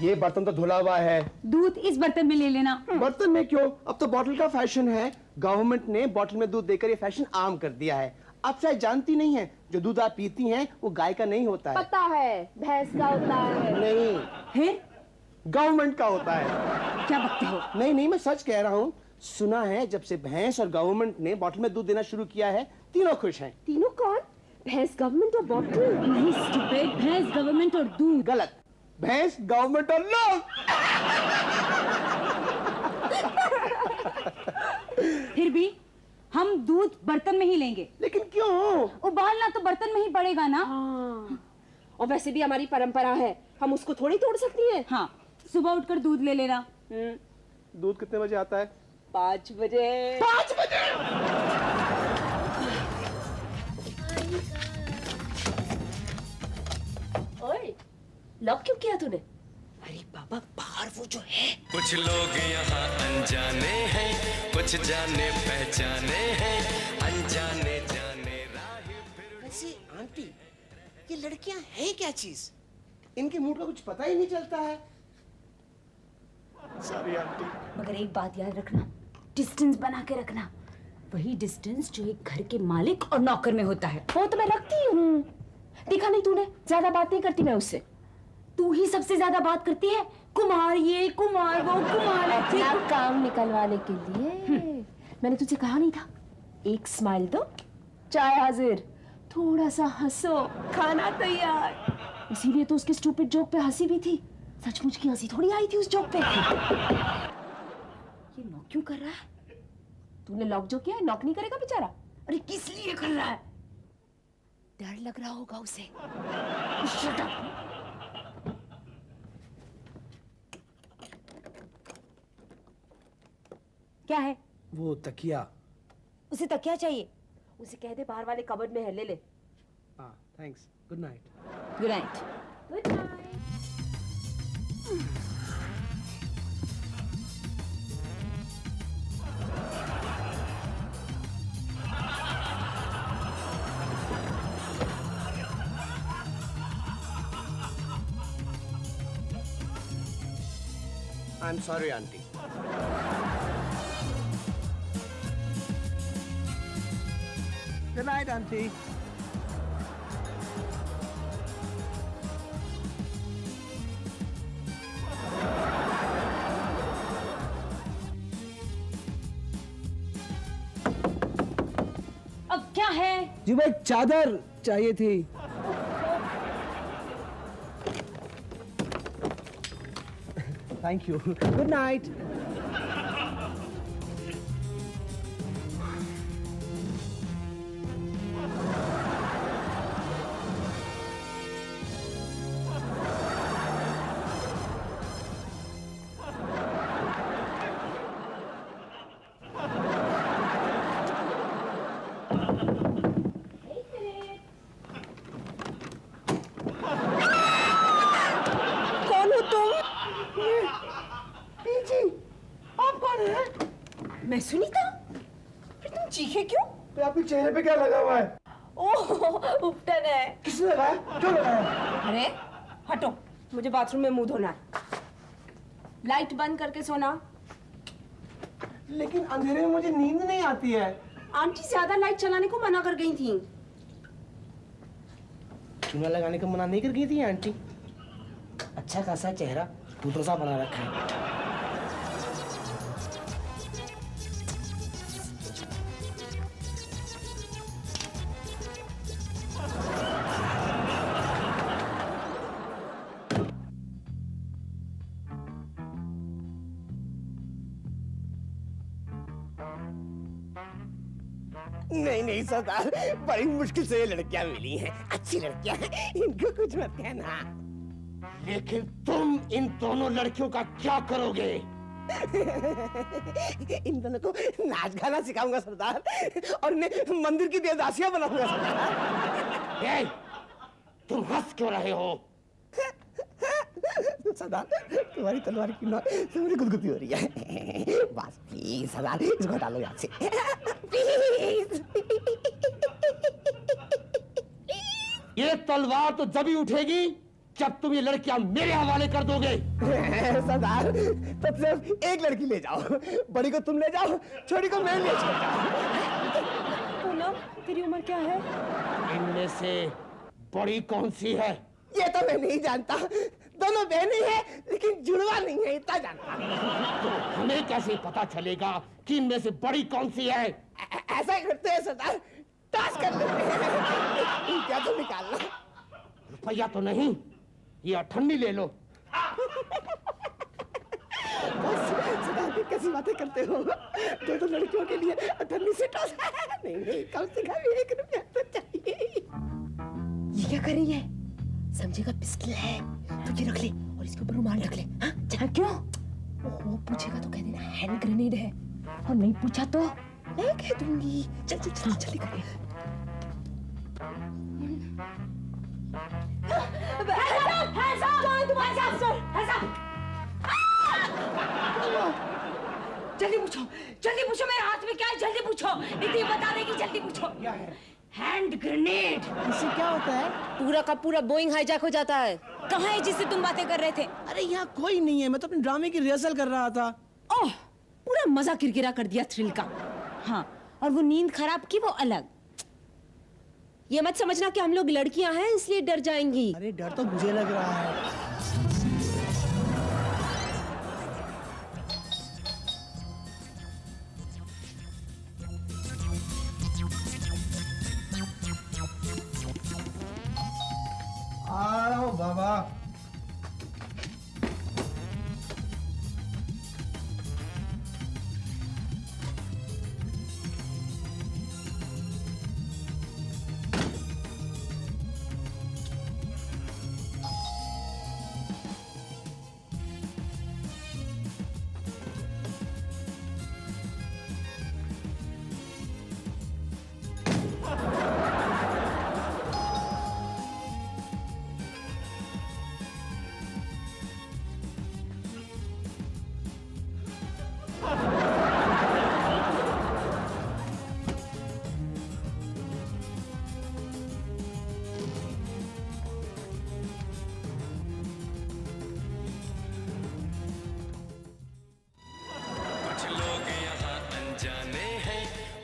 ये बर्तन तो धुला हुआ है। दूध इस बर्तन में ले लेना। बर्तन में क्यों? अब तो बॉटल का फैशन है। गवर्नमेंट ने बॉटल में दूध देकर ये फैशन आम कर दिया है। आप शायद जानती नहीं है, जो दूध आप पीती हैं वो गाय का नहीं होता है। पता है, भैंस का होता है। नहीं, फिर गवर्नमेंट का होता है। क्या बकते हो? नहीं नहीं, मैं सच कह रहा हूँ। सुना है जब से भैंस और गवर्नमेंट ने बॉटल में दूध देना शुरू किया है, तीनों खुश हैं। तीनों कौन? भैंस, गवर्नमेंट और बॉटल? नहीं स्टूपिड, भैंस, गवर्नमेंट और दूध। गलत, भैंस, गवर्नमेंट और लोग। फिर भी हम दूध बर्तन में ही लेंगे। लेकिन क्यों? उबालना तो बर्तन में ही पड़ेगा ना। हाँ। और वैसे भी हमारी परंपरा है, हम उसको थोड़ी तोड़ सकती हैं। हाँ, सुबह उठकर दूध ले लेना। दूध कितने बजे आता है? 5 बजे। 5 बजे? ओए, लॉक क्यों किया तूने? अरे बाबा, बाहर वो जो है। कुछ लोग यहाँ अनजाने हैं, कुछ जाने पहचाने हैं, अनजाने जाने राह फिर। वैसे आंटी, ये लड़कियां हैं क्या चीज? इनके मूड का कुछ पता ही नहीं चलता है। Sorry aunty. मगर एक बात याद रखना, डिस्टेंस बना के रखना। वही डिस्टेंस जो एक घर के मालिक और नौकर में होता है। वो तो मैं रखती हूँ। देखा नहीं तूने? ज्यादा बात नहीं करती मैं उससे। तू ही सबसे ज्यादा बात करती है। कुमार ये, कुमार वो, कुमार अपना काम निकलवाने के लिए। मैंने तुझे कहा नहीं था, एक स्माइल दो, चाय हाजिर। थोड़ा सा हंसो, खाना तैयार। इसीलिए तो उसके स्टूपिड जोक पे हंसी भी थी। सचमुच की हंसी थोड़ी आई थी उस जोक पे। ये नॉक क्यों कर रहा है? तूने लॉक जो किया है, नॉक नहीं करेगा बेचारा? अरे किस लिए कर रहा है? डर लग रहा होगा उसे। Shut up. क्या है? वो तकिया। उसे तकिया चाहिए? उसे कह दे बाहर वाले कबर्ड में है, ले ले। हाँ, thanks. Good night. Good night. Good night. I'm sorry, auntie. Good night, auntie. अब क्या है? जी भाई, चादर चाहिए थी। Thank you. Good night. मैं सुनीता। फिर तुम चीखे क्यों? तो आपके चेहरे पे क्या लगा हुआ है? ओह, उपटन है। किसने लगाया? क्यों लगाया? अरे हटो, मुझे बाथरूम में मुंह धोना है। लाइट बंद करके सोना। लेकिन अंधेरे में मुझे नींद नहीं आती है। आंटी ज्यादा लाइट चलाने को मना कर गई थी। चूना लगाने का मना नहीं कर गई थी आंटी? अच्छा खासा चेहरा पुतला सा बना रखा है। नहीं नहीं सरदार, बड़ी मुश्किल से ये लड़कियां मिली हैं। अच्छी लड़कियां हैं, इनको कुछ मत कहना। लेकिन तुम इन दोनों लड़कियों का क्या करोगे? इन दोनों को नाच गाना सिखाऊंगा सरदार, और इन्हें मंदिर की देवदासियां बनाऊंगा सरदार। तुम हंस क्यों रहे हो? सरदार, तुम्हारी तलवार की नोक से मेरी गुदगुदी हो रही है। बस प्लीज सरदार, इसको हटा लो यहाँ से। प्लीज। ये तलवार तो जब ही उठेगी जब तुम ये लड़कियां मेरे हवाले कर दोगे। सरदार, तब सिर्फ एक लड़की ले जाओ, बड़ी को तुम ले जाओ, छोटी को मैं ले जाओ। पूनम, तेरी उम्र क्या है? इनमें से बड़ी कौन सी है? ये तो मैं नहीं जानता, दोनों बहनें हैं लेकिन जुड़वा नहीं है, इतना जानता। तो हमें कैसे पता चलेगा कि इनमें से बड़ी कौन सी है? ऐसा करते हैं सरदार, टॉस कर लेते हैं। क्या तो निकालना? रुपया तो नहीं, ये अठन्नी ले लो। सरदार कैसी बातें करते हो? दो लड़कियों के लिए अठन्नी से टॉस? नहीं, कम से कम 1 रुपया तो चाहिए। ये क्या कर रही है? समझेगा पिस्टल है तो ये रख ले और इसके ऊपर रुमाल रख ले। हाँ, चल। क्यों? वो पूछेगा तो कह देना हैंड ग्रेनेड है, और नहीं पूछा तो मैं कह दूंगी। चल चल चल जल्दी कर। जल्दी पूछो मेरे हाथ में क्या है, जल्दी पूछो। इतनी बता देगी, जल्दी पूछो। Hand grenade. इससे क्या होता है? पूरा का पूरा बोइंग हाईजैक हो जाता है। कहाँ है जिससे तुम बातें कर रहे थे? अरे यहाँ कोई नहीं है, मैं तो अपने ड्रामे की रिहर्सल कर रहा था। ओह, पूरा मजा किरकिरा कर दिया थ्रिल का। हाँ, और वो नींद खराब की वो अलग। ये मत समझना कि हम लोग लड़कियां हैं इसलिए डर जाएंगी। अरे डर तो मुझे लग रहा है। आ रहा हूँ बाबा।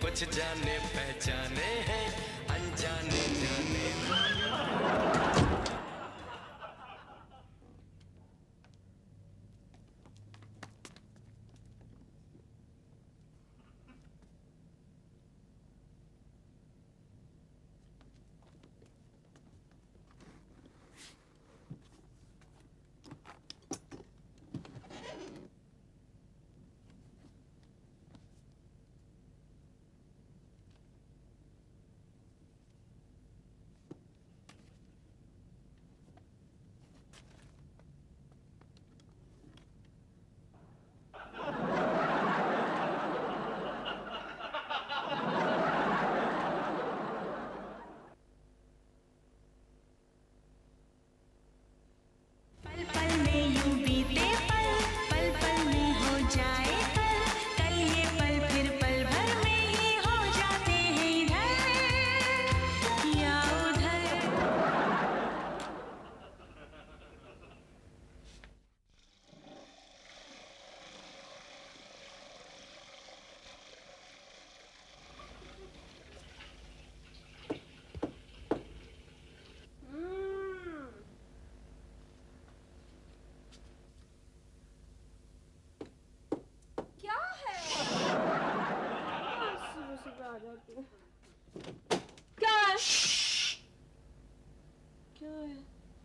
कुछ जाने पहचाने हैं, अनजाने जाने। क्या है?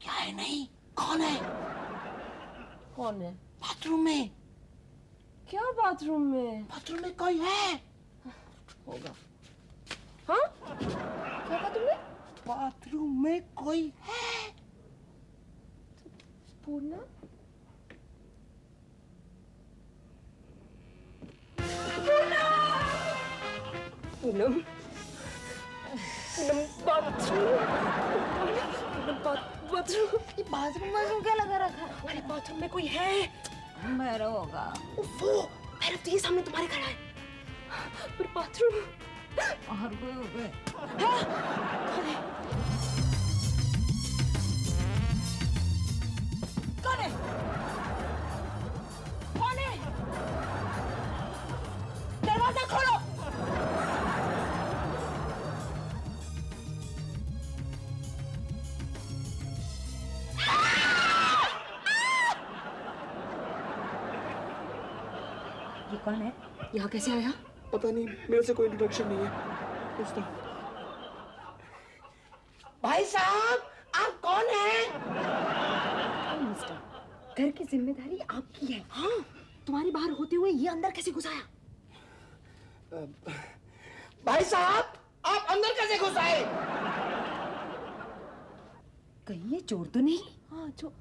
क्या है? नहीं, कौन है? कौन है? बाथरूम में। क्या बाथरूम में? बाथरूम में कोई है? होगा। हाँ? क्या कहा तुमने? बाथरूम में कोई है? पूर्णा? पूनम, बाथरूम क्या लगा रखा है? अरे बाथरूम में कोई है? भैरव होगा। वो भैरव तो ये सामने तुम्हारे खड़ा है। पर बाथरूम और कोई होगा? हाँ? ये कौन है? यहाँ कैसे आया? पता नहीं, मेरे से कोई इंट्रोडक्शन नहीं है। पूछता हूँ। भाई साहब, आप कौन हैं? मिस्टर, घर की जिम्मेदारी आपकी है। हाँ, तुम्हारे बाहर होते हुए ये अंदर कैसे घुस आया? भाई साहब, आप अंदर कैसे घुस आए? कहीं ये चोर तो नहीं? हाँ, चोर?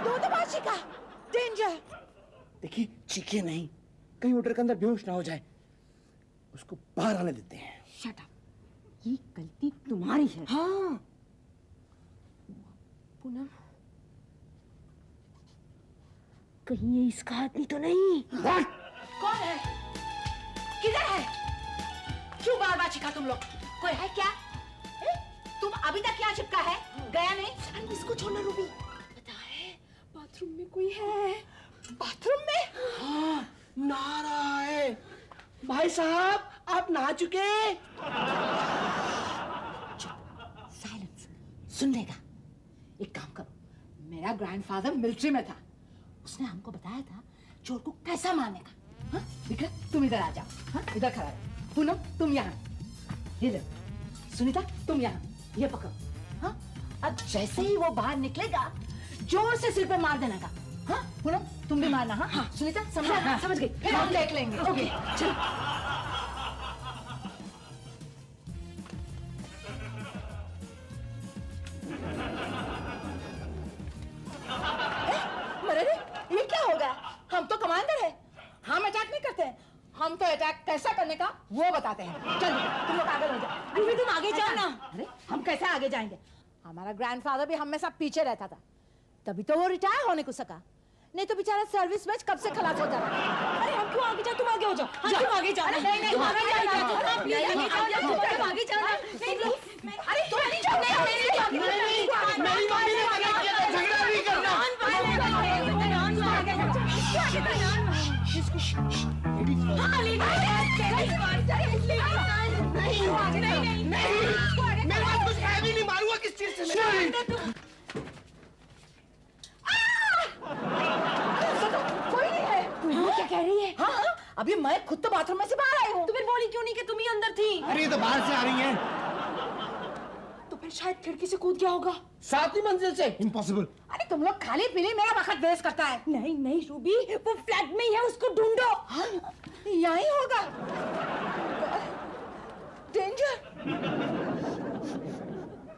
दो का डेंजर। देखिए, चीखे नहीं, कहीं ऑर्डर के अंदर बेहोश ना हो जाए। उसको बाहर आने देते हैं। शट अप, ये गलती तुम्हारी है। हाँ। पूनम, कहीं ये इसका आदमी तो नहीं? कौन है? किधर है? क्यों बार बार चिखा तुम लोग? कोई है क्या? तुम अभी तक यहाँ चिपका है? गया नहीं? इसको छोड़ना रूबी। पता है, बाथरूम में कोई है। बाथरूम में? हाँ, नहा रहा है। भाई साहब, आप नहा चुके? साइलेंस, सुन लेगा। एक काम करो, मेरा ग्रैंडफादर मिलिट्री में था, उसने हमको बताया था चोर को कैसा मारने का। हाँ? विक्रम, तुम इधर आ जाओ। हाँ? इधर खड़ा रहो। पूनम, तुम यहाँ। ये लो। सुनीता, तुम यहाँ। ये पकड़ो। हाँ? अब जैसे ही वो बाहर निकलेगा, जोर से सिर पे मार देना का। हाँ? पूनम, तुम भी मारना। हाँ? हाँ। सुनीता, समझा? हाँ, समझ गई। फिर हम देख लेंगे। ओके, चलो। अरे, ये क्या हो गया? हम तो कमांडर है, हम अटैक नहीं करते हैं। हम तो अटैक कैसा करने का वो बताते हैं। चलो, तुम लोग आगे बढ़ जाओ। अरे तुम आगे जाओ ना। अरे, हम कैसे आगे जाएंगे? हमारा ग्रैंडफादर भी हमेशा पीछे रहता था, तभी तो वो रिटायर होने को सका। नहीं तो बेचारा सर्विस में कब से खलास हो जाता। अरे हम क्यों आगे जाओ? तुम आगे हो जाओ। हाँ, तुम आगे जाओ। नहीं, तुम आगे जाओ। नहीं, तुम आगे जाओ। तुम आगे जाओ। अरे तुम नहीं जाओ। मेरी मम्मी ने मना किया था, झगड़ा नहीं करना। मेरे पास कुछ है भी नहीं, मारूंगा किस चीज से? कोई नहीं है। वो क्या कह रही है? हाँ, अभी मैं खुद तो बाथरूम में से बाहर आई हूँ। तो फिर बोली क्यों नहीं कि तुम ही अंदर थी? अरे ये तो बाहर से आ रही हैं। तो फिर शायद खिड़की से कूद गया होगा। 7वीं मंजिल से। इम्पॉसिबल। अरे तुम लोग खाली पीली मेरा वक्त वेस्ट करता है। नहीं नहीं रूबी, वो फ्लैट में ही है, उसको ढूंढो। हाँ, यही होगा। डेंजर।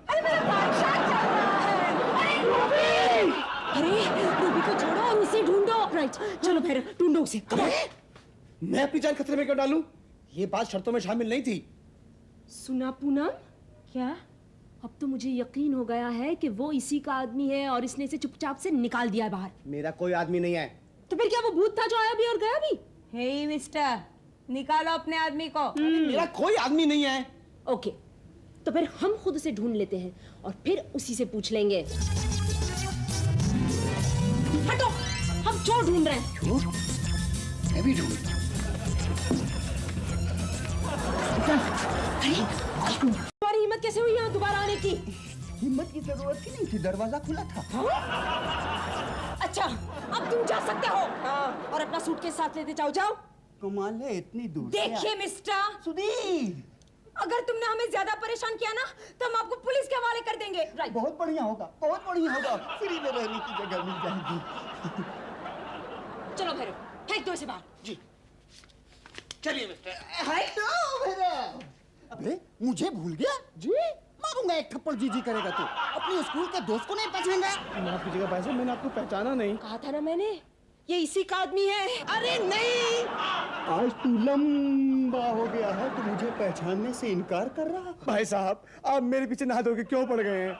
अरे मेरा बादशाह चल रहा है। अरे रूबी! अरे रूबी को छोड़ो और उसे ढूंढो। राइट, चलो फिर ढूंढो उसे। मैं अपनी जान खतरे में क्यों डालूं? ये बात शर्तों में शामिल नहीं थी। सुना पूनम? क्या? अब तो मुझे यकीन हो गया है कि वो इसी का आदमी है और इसने इसे चुपचाप से निकाल दिया है बाहर। मेरा कोई आदमी नहीं है। तो फिर क्या वो भूत था जो आया भी और गया भी? हे मिस्टर, निकालो अपने आदमी को। मेरा कोई आदमी नहीं है। ओके, तो फिर हम खुद उसे ढूंढ लेते हैं और फिर उसी से पूछ लेंगे। हटो, हम चोर ढूंढ रहे हैं। मैं भी ढूंढ। तुम्हारी हिम्मत कैसे हुई यहाँ दोबारा आने की? हिम्मत की जरूरत ही नहीं थी, दरवाजा खुला था। अच्छा, अब तुम जा सकते हो। और अपना सूटकेस साथ लेते जाओ। जाओ। कमाल है, इतनी दूर से देखिए मिस्टर, सुधीर, अगर तुमने हमें ज्यादा परेशान किया ना तो हम आपको पुलिस के हवाले कर देंगे। राइट। बहुत बढ़िया होगा, बहुत बढ़िया होगा। फ्री में रहने की जगह मिल जाएगी। चलो भैरव, फेंक दो इसे बाहर। जी। चलिए मिस्टर। अबे, मुझे भूल गया? जी। मारूंगा एक थप्पड़, जी करेगा तू। अपने स्कूल के दोस्त को नहीं पहचाना? माफ कीजिएगा भाई साहब, मैंने आपको पहचाना नहीं। कहा था ना मैंने, ये इसी का आदमी है। अरे नहीं, आज तू लंबा हो गया है तो मुझे पहचानने से इनकार कर रहा। भाई साहब, आप मेरे पीछे नहा धो के क्यों पड़ गए हैं?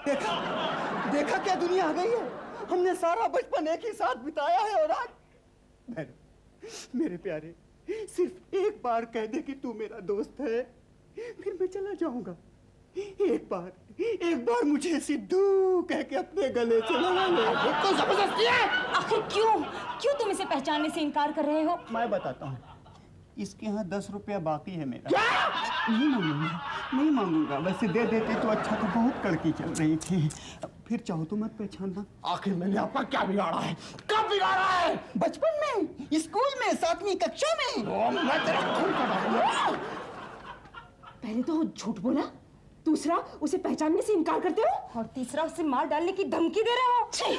देखा क्या दुनिया आ गई है। हमने सारा बचपन एक ही साथ बिताया है और आज मेरे प्यारे, सिर्फ एक बार कह दे कि तू मेरा दोस्त है, फिर मैं चला जाऊंगा। एक बार मुझे सिद्धू कह के अपने गले से लगा ले। तो जबरदस्ती है। आखिर क्यों तुम इसे पहचानने से इनकार कर रहे हो? मैं बताता हूँ, इसके यहाँ 10 रुपया बाकी है मेरा। क्या? नहीं मांगूंगा, नहीं मांगूंगा। वैसे दे देते तो अच्छा था, बहुत कड़की चल रही थी। फिर चाहो तो मत पहचानना। आखिर मैंने आपका क्या बिगाड़ा है? कब बिगाड़ा है? बचपन में, स्कूल में, 7वीं कक्षा में। मैं तेरा खून कटा। पहले तो झूठ बोला, दूसरा उसे पहचानने से इनकार करते हो, और तीसरा उसे मार डालने की धमकी दे रहे हो।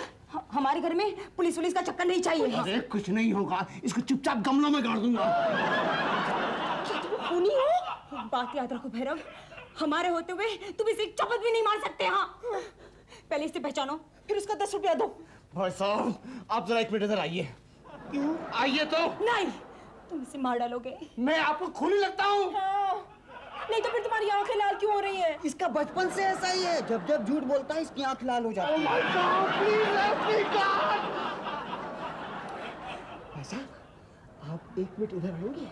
हमारे घर में पुलिस का चक्कर नहीं चाहिए। अरे कुछ नहीं होगा, इसको चुपचाप गमलों में गाड़ दूंगा। क्या तुम खूनी हो? बात याद रखो भैरव, हमारे होते हुए तुम इसे एक चपत भी नहीं मार सकते। हाँ, पहले इसे पहचानो, फिर उसका 10 रुपया दो। भाई साहब, आप जरा 1 मिनट इधर आइए। क्यों? आइए तो। नहीं, तुम इसे मार डालोगे। मैं आपको खूनी लगता हूँ? हाँ। नहीं तो फिर तुम्हारी आंखें लाल क्यों हो रही है? इसका बचपन से ऐसा ही है, जब जब झूठ बोलता है इसकी आंख लाल हो जाती है। ऐसा? आप 1 मिनट इधर आएंगे?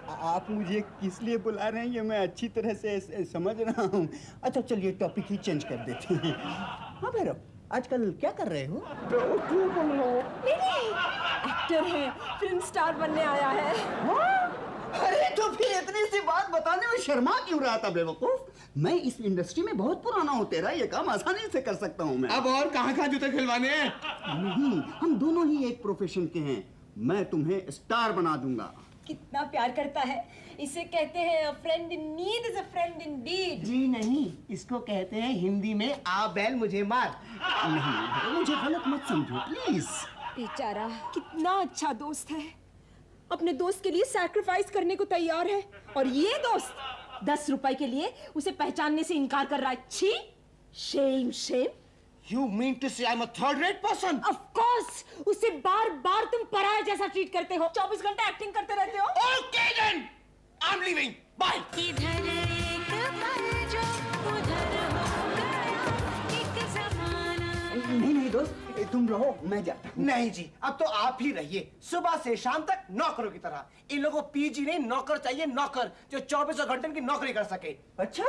आप मुझे किस लिए बुला रहे हैं ये मैं अच्छी तरह से समझ रहा हूँ। अच्छा चलिए टॉपिक ही चेंज कर देते हैं। हाँ भैरव, आजकल क्या कर रहे हो? नहीं, एक्टर है, फिल्म स्टार बनने आया है। हाँ? अरे तो फिर इतनी सी बात बताने में शर्मा क्यों रहा था बेवकूफ? मैं इस इंडस्ट्री में बहुत पुराना हूँ, तेरा ये काम आसानी से कर सकता हूँ मैं। अब और कहाँ जूते खिलवाने हैं? नहीं, हम दोनों ही एक प्रोफेशन के हैं। मैं तुम्हें स्टार बना दूंगा। कितना प्यार करता है, इसे कहते हैं a friend in need is a friend indeed। जी नहीं, इसको कहते हैं हिंदी में आ बैल मुझे मार। नहीं, मुझे गलत मत समझो प्लीज। बेचारा कितना अच्छा दोस्त है, अपने दोस्त के लिए सैक्रिफाइस करने को तैयार है, और ये दोस्त 10 रुपए के लिए उसे पहचानने से इनकार कर रहा है। छी, Shem Shem. You mean to say I'm a third rate person? Of course, उसे बार बार तुम पराया जैसा ट्रीट करते हो, 24 घंटे एक्टिंग करते रहते हो। Okay then, I'm leaving. Bye. इधर एक पल जो उधर हो गया, एक ज़माना। नहीं दोस्त, तुम रहो, मैं जाता हूँ। नहीं जी, अब तो आप ही रहिए, सुबह से शाम तक नौकरों की तरह। इन लोगों को पीजी नहीं, नौकर चाहिए, नौकर जो 24 घंटे की नौकरी कर सके। अच्छा,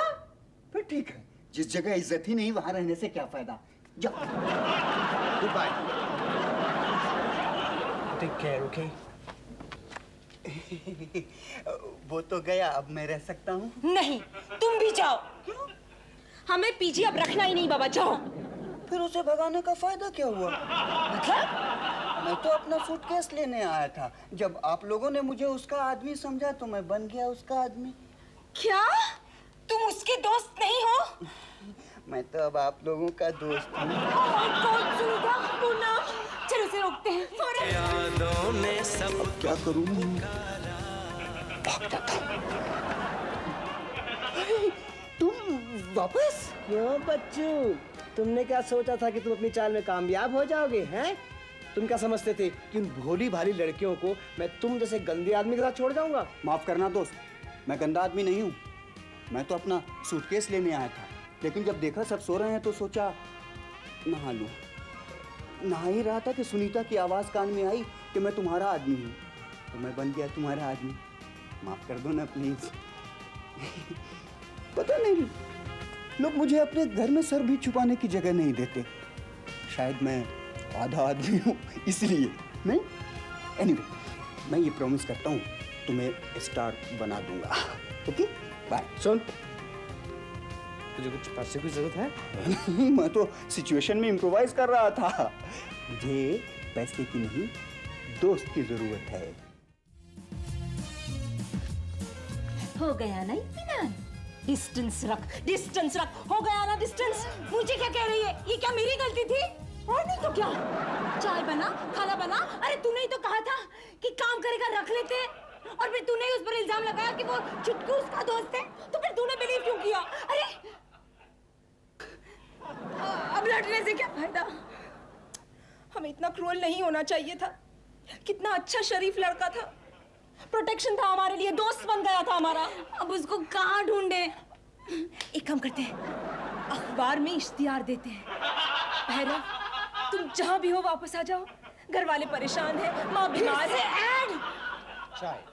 फिर ठीक है। जिस जगह इज्जत ही नहीं वहां रहने से क्या फायदा। जाओ। Good bye. Take care, okay? वो तो गया, अब मैं रह सकता हूँ। नहीं, तुम भी जाओ। क्यों? हमें पीजी अब रखना ही नहीं बाबा, जाओ। फिर उसे भगाने का फायदा क्या हुआ? मतलब? मैं तो अपना सूटकेस लेने आया था। जब आप लोगों ने मुझे उसका आदमी समझा तो मैं बन गया उसका आदमी। क्या? तुम उसके दोस्त नहीं हो? मैं तो अब आप लोगों का दोस्त हूँ। चलो उसे रोकते हैं। यादों ने सब क्या करूँ? तुम वापस? क्यों बच्चू, तुमने क्या सोचा था कि तुम अपनी चाल में कामयाब हो जाओगे? हैं? तुम क्या समझते थे कि उन भोली भाली लड़कियों को मैं तुम जैसे गंदे आदमी के साथ छोड़ जाऊंगा? माफ करना दोस्त, मैं गंदा आदमी नहीं हूँ। मैं तो अपना सूटकेस लेने आया था, लेकिन जब देखा सब सो रहे हैं तो सोचा नहा लूं। नहा ही रहा था कि सुनीता की आवाज़ कान में आई कि मैं तुम्हारा आदमी हूँ, तो मैं बन गया तुम्हारा आदमी। माफ कर दो ना प्लीज। पता नहीं, लोग मुझे अपने घर में सर भी छुपाने की जगह नहीं देते। शायद मैं आधा आदमी हूँ इसलिए। नहीं, एनीवे, मैं ये प्रॉमिस करता हूँ तुम्हें स्टार बना दूंगा। Okay, bye. सुन, तुझे कुछ पैसे की जरूरत है? मैं तो सिचुएशन में इम्प्रोवाइज कर रहा था। मुझे पैसे की नहीं, दोस्त की जरूरत है। हो गया ना इत्मीनान? डिस्टेंस रख, डिस्टेंस रख। हो गया ना डिस्टेंस? मुझे क्या कह रही है? ये क्या मेरी गलती थी? और नहीं तो क्या? चाय बना, खाना बना। अरे तूने ही तो कहा था कि काम करेगा रख लेते, और फिर तूने उस पर इल्जाम लगाया कि वो चुटकू उसका दोस्त है। तो फिर तूने बिलीव क्यों किया? अरे अब लड़ने से क्या फायदा? हमें इतना क्रूअल नहीं होना चाहिए था। कितना अच्छा शरीफ लड़का था, प्रोटेक्शन था हमारे लिए, दोस्त बन गया था हमारा। अब उसको कहाँ ढूंढे? एक काम करते हैं, अखबार में इश्तिहार देते हैं। भैरव, तुम जहां भी हो वापस आ जाओ। घर वाले परेशान हैं, माँ बीमार है। चाय।